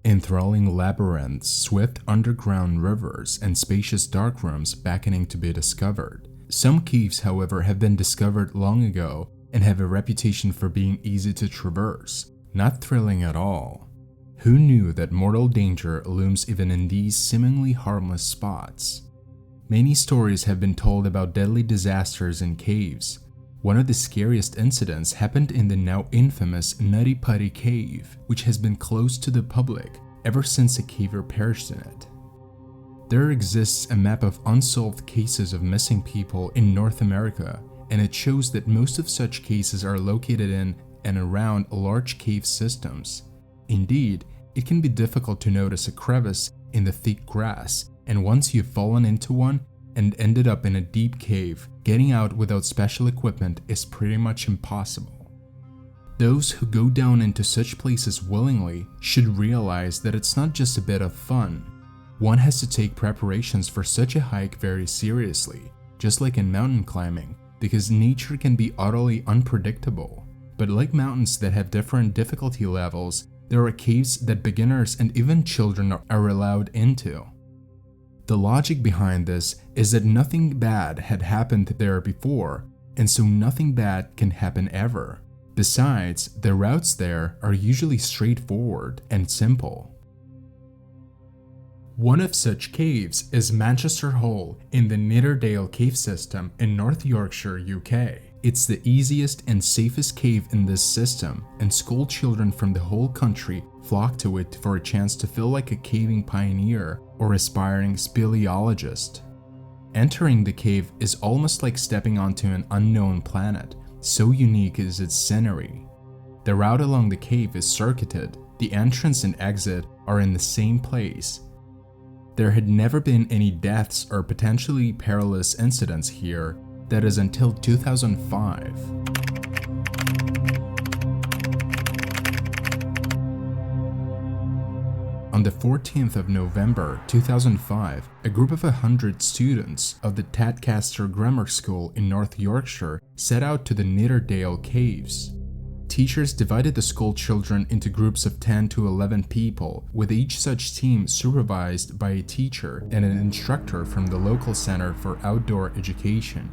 enthralling labyrinths, swift underground rivers, and spacious dark rooms beckoning to be discovered. Some caves, however, have been discovered long ago and have a reputation for being easy to traverse, not thrilling at all. Who knew that mortal danger looms even in these seemingly harmless spots? Many stories have been told about deadly disasters in caves. One of the scariest incidents happened in the now infamous Nutty Putty Cave, which has been closed to the public ever since a caver perished in it. There exists a map of unsolved cases of missing people in North America, and it shows that most of such cases are located in and around large cave systems. Indeed, it can be difficult to notice a crevice in the thick grass, and once you've fallen into one and ended up in a deep cave, getting out without special equipment is pretty much impossible. Those who go down into such places willingly should realize that it's not just a bit of fun. One has to take preparations for such a hike very seriously, just like in mountain climbing, because nature can be utterly unpredictable. But like mountains that have different difficulty levels, there are caves that beginners and even children are allowed into. The logic behind this is that nothing bad had happened there before, and so nothing bad can happen ever. Besides, the routes there are usually straightforward and simple. One of such caves is Manchester Hole in the Nidderdale cave system in North Yorkshire, UK. It's the easiest and safest cave in this system, and school children from the whole country flock to it for a chance to feel like a caving pioneer or aspiring speleologist. Entering the cave is almost like stepping onto an unknown planet, so unique is its scenery. The route along the cave is circuited, the entrance and exit are in the same place. There had never been any deaths or potentially perilous incidents here, that is until 2005. On the 14th of November 2005, a group of 100 students of the Tadcaster Grammar School in North Yorkshire set out to the Nidderdale Caves. Teachers divided the school children into groups of 10 to 11 people, with each such team supervised by a teacher and an instructor from the local Center for Outdoor Education.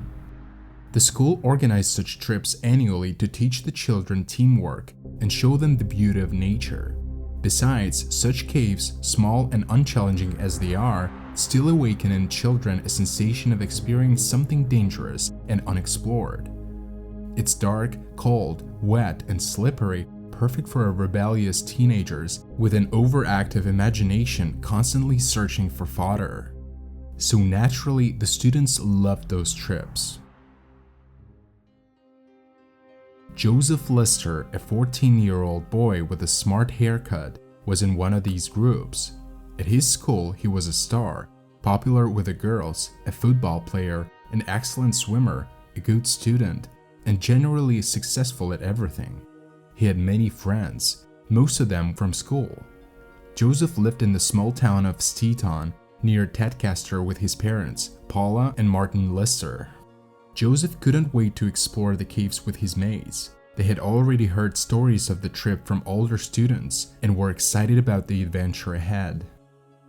The school organized such trips annually to teach the children teamwork and show them the beauty of nature. Besides, such caves, small and unchallenging as they are, still awaken in children a sensation of experiencing something dangerous and unexplored. It's dark, cold, wet, and slippery, perfect for rebellious teenagers with an overactive imagination constantly searching for fodder. So naturally, the students loved those trips. Joseph Lister, a 14-year-old boy with a smart haircut, was in one of these groups. At his school, he was a star, popular with the girls, a football player, an excellent swimmer, a good student, and generally successful at everything. He had many friends, most of them from school. Joseph lived in the small town of Steeton, near Tadcaster with his parents, Paula and Martin Lister. Joseph couldn't wait to explore the caves with his mates. They had already heard stories of the trip from older students and were excited about the adventure ahead.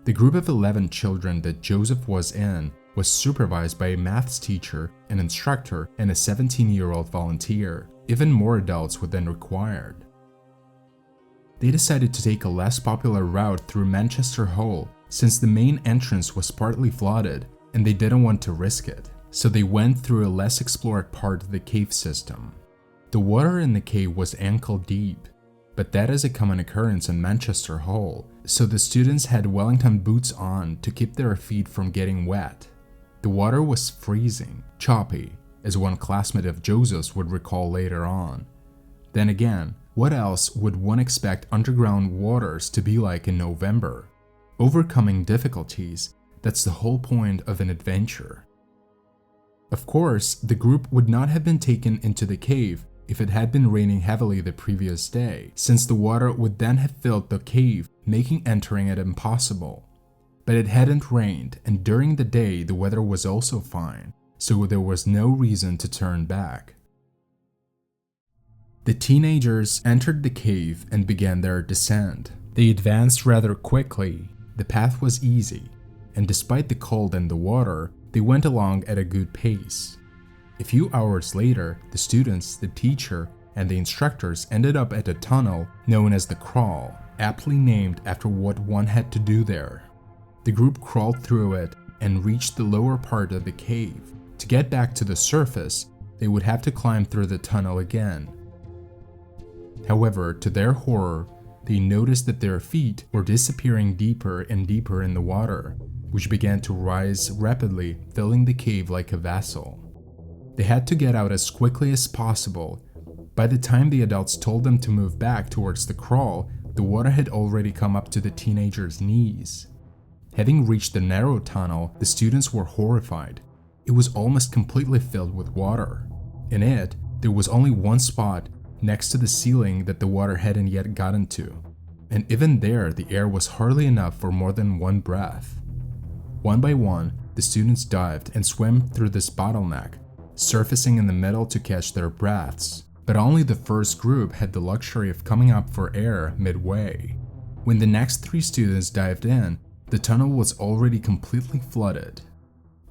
The group of 11 children that Joseph was in was supervised by a maths teacher, an instructor, and a 17-year-old volunteer, even more adults were then required. They decided to take a less popular route through Manchester Hole since the main entrance was partly flooded and they didn't want to risk it. So they went through a less explored part of the cave system. The water in the cave was ankle deep, but that is a common occurrence in Manchester Hole, so the students had Wellington boots on to keep their feet from getting wet. The water was freezing, choppy, as one classmate of Joseph's would recall later on. Then again, what else would one expect underground waters to be like in November? Overcoming difficulties, that's the whole point of an adventure. Of course, the group would not have been taken into the cave if it had been raining heavily the previous day, since the water would then have filled the cave, making entering it impossible. But it hadn't rained, and during the day the weather was also fine, so there was no reason to turn back. The teenagers entered the cave and began their descent. They advanced rather quickly. The path was easy, and despite the cold and the water, they went along at a good pace. A few hours later, the students, the teacher, and the instructors ended up at a tunnel known as the Crawl, aptly named after what one had to do there. The group crawled through it and reached the lower part of the cave. To get back to the surface, they would have to climb through the tunnel again. However, to their horror, they noticed that their feet were disappearing deeper and deeper in the water, which began to rise rapidly, filling the cave like a vessel. They had to get out as quickly as possible. By the time the adults told them to move back towards the crawl, the water had already come up to the teenagers' knees. Having reached the narrow tunnel, the students were horrified. It was almost completely filled with water. In it, there was only one spot next to the ceiling that the water hadn't yet gotten to, and even there the air was hardly enough for more than one breath. One by one, the students dived and swam through this bottleneck, surfacing in the middle to catch their breaths, but only the first group had the luxury of coming up for air midway. When the next 3 students dived in, the tunnel was already completely flooded.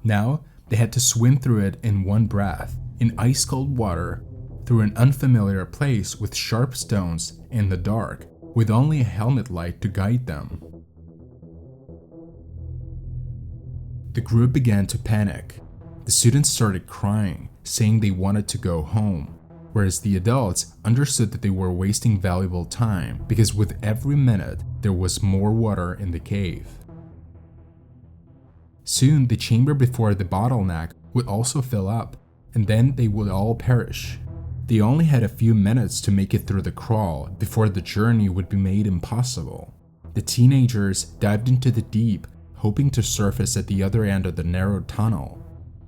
Now, they had to swim through it in one breath, in ice-cold water, through an unfamiliar place with sharp stones in the dark, with only a helmet light to guide them. The group began to panic. The students started crying, saying they wanted to go home, whereas the adults understood that they were wasting valuable time because with every minute there was more water in the cave. Soon, the chamber before the bottleneck would also fill up, and then they would all perish. They only had a few minutes to make it through the crawl before the journey would be made impossible. The teenagers dived into the deep, hoping to surface at the other end of the narrow tunnel.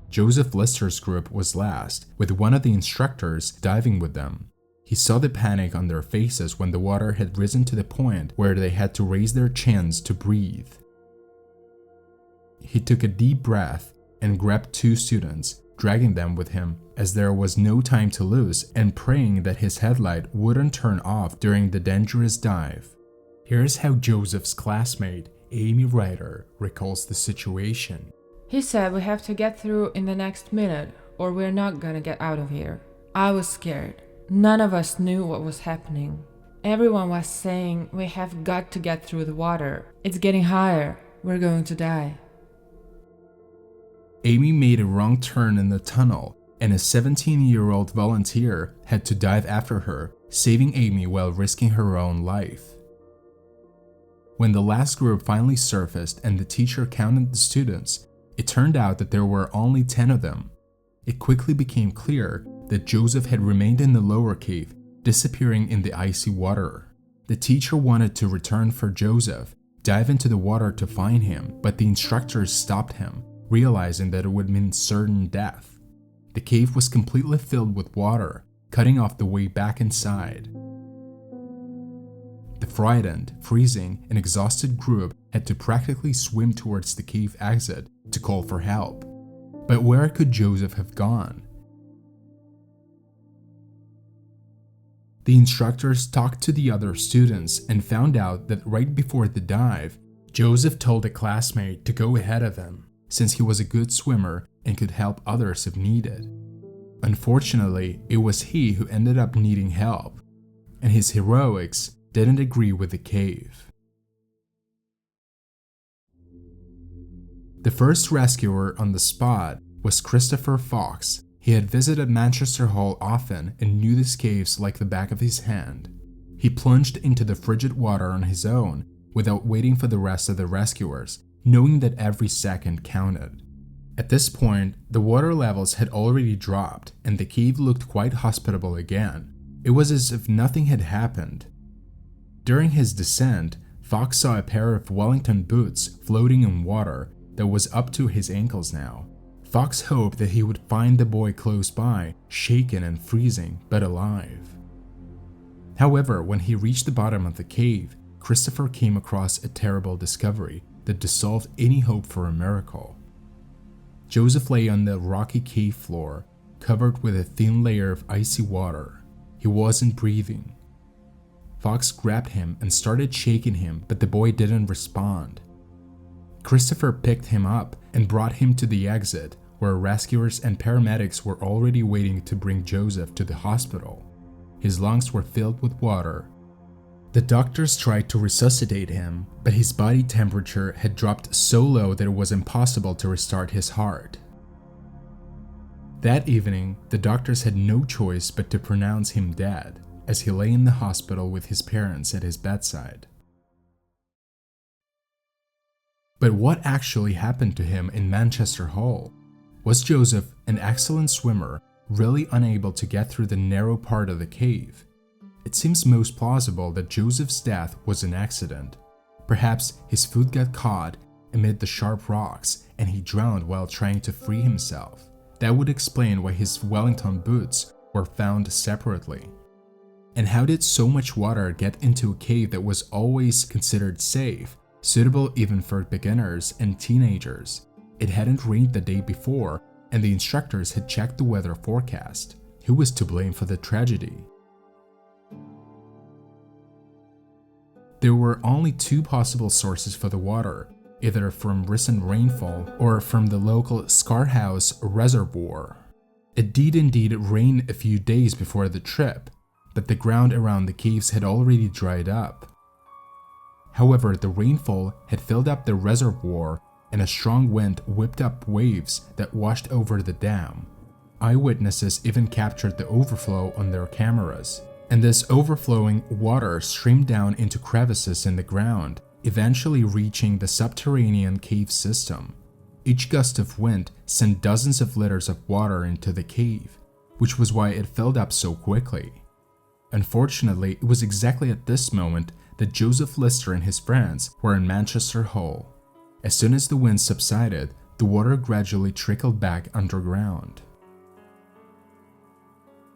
Joseph Lister's group was last, with one of the instructors diving with them. He saw the panic on their faces when the water had risen to the point where they had to raise their chins to breathe. He took a deep breath and grabbed 2 students, dragging them with him as there was no time to lose and praying that his headlight wouldn't turn off during the dangerous dive. Here's how Joseph's classmate, Amy Ryder, recalls the situation. He said we have to get through in the next minute or we're not gonna get out of here. I was scared. None of us knew what was happening. Everyone was saying we have got to get through the water. It's getting higher. We're going to die. Amy made a wrong turn in the tunnel, and a 17-year-old volunteer had to dive after her, saving Amy while risking her own life. When the last group finally surfaced and the teacher counted the students, it turned out that there were only 10 of them. It quickly became clear that Joseph had remained in the lower cave, disappearing in the icy water. The teacher wanted to return for Joseph, dive into the water to find him, but the instructors stopped him, realizing that it would mean certain death. The cave was completely filled with water, cutting off the way back inside. The frightened, freezing, and exhausted group had to practically swim towards the cave exit to call for help. But where could Joseph have gone? The instructors talked to the other students and found out that right before the dive, Joseph told a classmate to go ahead of him, since he was a good swimmer and could help others if needed. Unfortunately, it was he who ended up needing help, and his heroics didn't agree with the cave. The first rescuer on the spot was Christopher Fox. He had visited Manchester Hall often and knew these caves like the back of his hand. He plunged into the frigid water on his own without waiting for the rest of the rescuers, knowing that every second counted. At this point, the water levels had already dropped and the cave looked quite hospitable again. It was as if nothing had happened. During his descent, Fox saw a pair of Wellington boots floating in water that was up to his ankles now. Fox hoped that he would find the boy close by, shaken and freezing, but alive. However, when he reached the bottom of the cave, Christopher came across a terrible discovery that dissolved any hope for a miracle. Joseph lay on the rocky cave floor, covered with a thin layer of icy water. He wasn't breathing. Fox grabbed him and started shaking him, but the boy didn't respond. Christopher picked him up and brought him to the exit, where rescuers and paramedics were already waiting to bring Joseph to the hospital. His lungs were filled with water. The doctors tried to resuscitate him, but his body temperature had dropped so low that it was impossible to restart his heart. That evening, the doctors had no choice but to pronounce him dead, as he lay in the hospital with his parents at his bedside. But what actually happened to him in Manchester Hall? Was Joseph, an excellent swimmer, really unable to get through the narrow part of the cave? It seems most plausible that Joseph's death was an accident. Perhaps his foot got caught amid the sharp rocks and he drowned while trying to free himself. That would explain why his Wellington boots were found separately. And how did so much water get into a cave that was always considered safe, suitable even for beginners and teenagers? It hadn't rained the day before, and the instructors had checked the weather forecast. Who was to blame for the tragedy? There were only two possible sources for the water, either from recent rainfall or from the local Scarhouse Reservoir. It did indeed rain a few days before the trip, but the ground around the caves had already dried up. However, the rainfall had filled up the reservoir and a strong wind whipped up waves that washed over the dam. Eyewitnesses even captured the overflow on their cameras, and this overflowing water streamed down into crevices in the ground, eventually reaching the subterranean cave system. Each gust of wind sent dozens of liters of water into the cave, which was why it filled up so quickly. Unfortunately, it was exactly at this moment that Joseph Lister and his friends were in Manchester Hall. As soon as the wind subsided, the water gradually trickled back underground.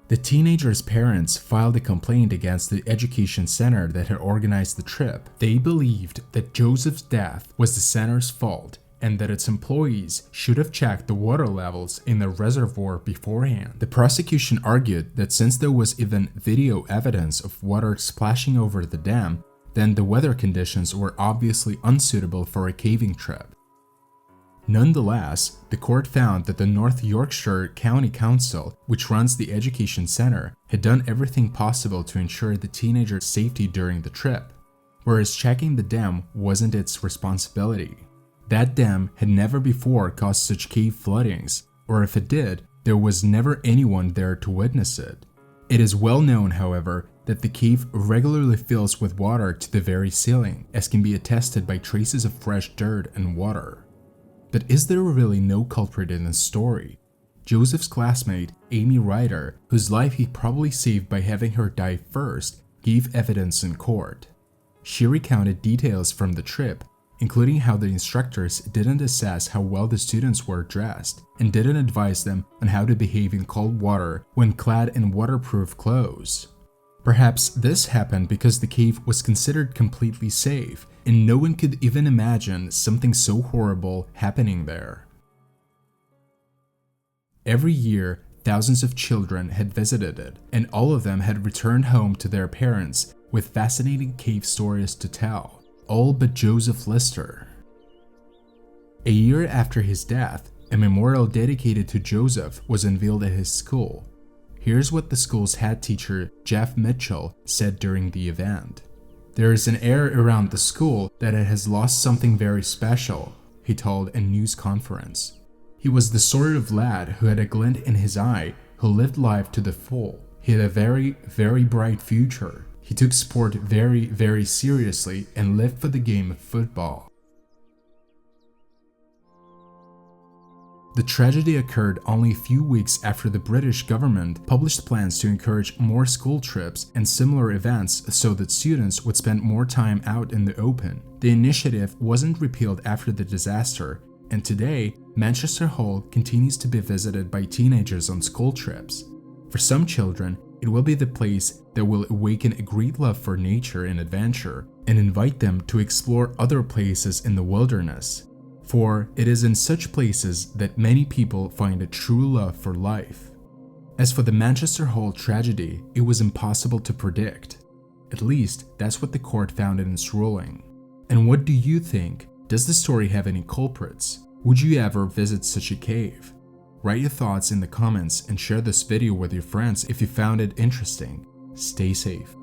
The teenager's parents filed a complaint against the education center that had organized the trip. They believed that Joseph's death was the center's fault and that its employees should have checked the water levels in the reservoir beforehand. The prosecution argued that since there was even video evidence of water splashing over the dam, then the weather conditions were obviously unsuitable for a caving trip. Nonetheless, the court found that the North Yorkshire County Council, which runs the education center, had done everything possible to ensure the teenager's safety during the trip, whereas checking the dam wasn't its responsibility. That dam had never before caused such cave floodings, or if it did, there was never anyone there to witness it. It is well known, however, that the cave regularly fills with water to the very ceiling, as can be attested by traces of fresh dirt and water. But is there really no culprit in this story? Joseph's classmate, Amy Ryder, whose life he probably saved by having her die first, gave evidence in court. She recounted details from the trip, including how the instructors didn't assess how well the students were dressed and didn't advise them on how to behave in cold water when clad in waterproof clothes. Perhaps this happened because the cave was considered completely safe and no one could even imagine something so horrible happening there. Every year, thousands of children had visited it, and all of them had returned home to their parents with fascinating cave stories to tell, all but Joseph Lister. A year after his death, a memorial dedicated to Joseph was unveiled at his school. Here's what the school's head teacher, Jeff Mitchell, said during the event. "There is an air around the school that it has lost something very special," he told a news conference. He was the sort of lad who had a glint in his eye, who lived life to the full. He had a very, very bright future. He took sport very, very seriously and lived for the game of football. The tragedy occurred only a few weeks after the British government published plans to encourage more school trips and similar events so that students would spend more time out in the open. The initiative wasn't repealed after the disaster, and today, Manchester Hall continues to be visited by teenagers on school trips. For some children, it will be the place that will awaken a great love for nature and adventure and invite them to explore other places in the wilderness. For it is in such places that many people find a true love for life. As for the Manchester Hall tragedy, it was impossible to predict. At least, that's what the court found in its ruling. And what do you think? Does the story have any culprits? Would you ever visit such a cave? Write your thoughts in the comments and share this video with your friends if you found it interesting. Stay safe.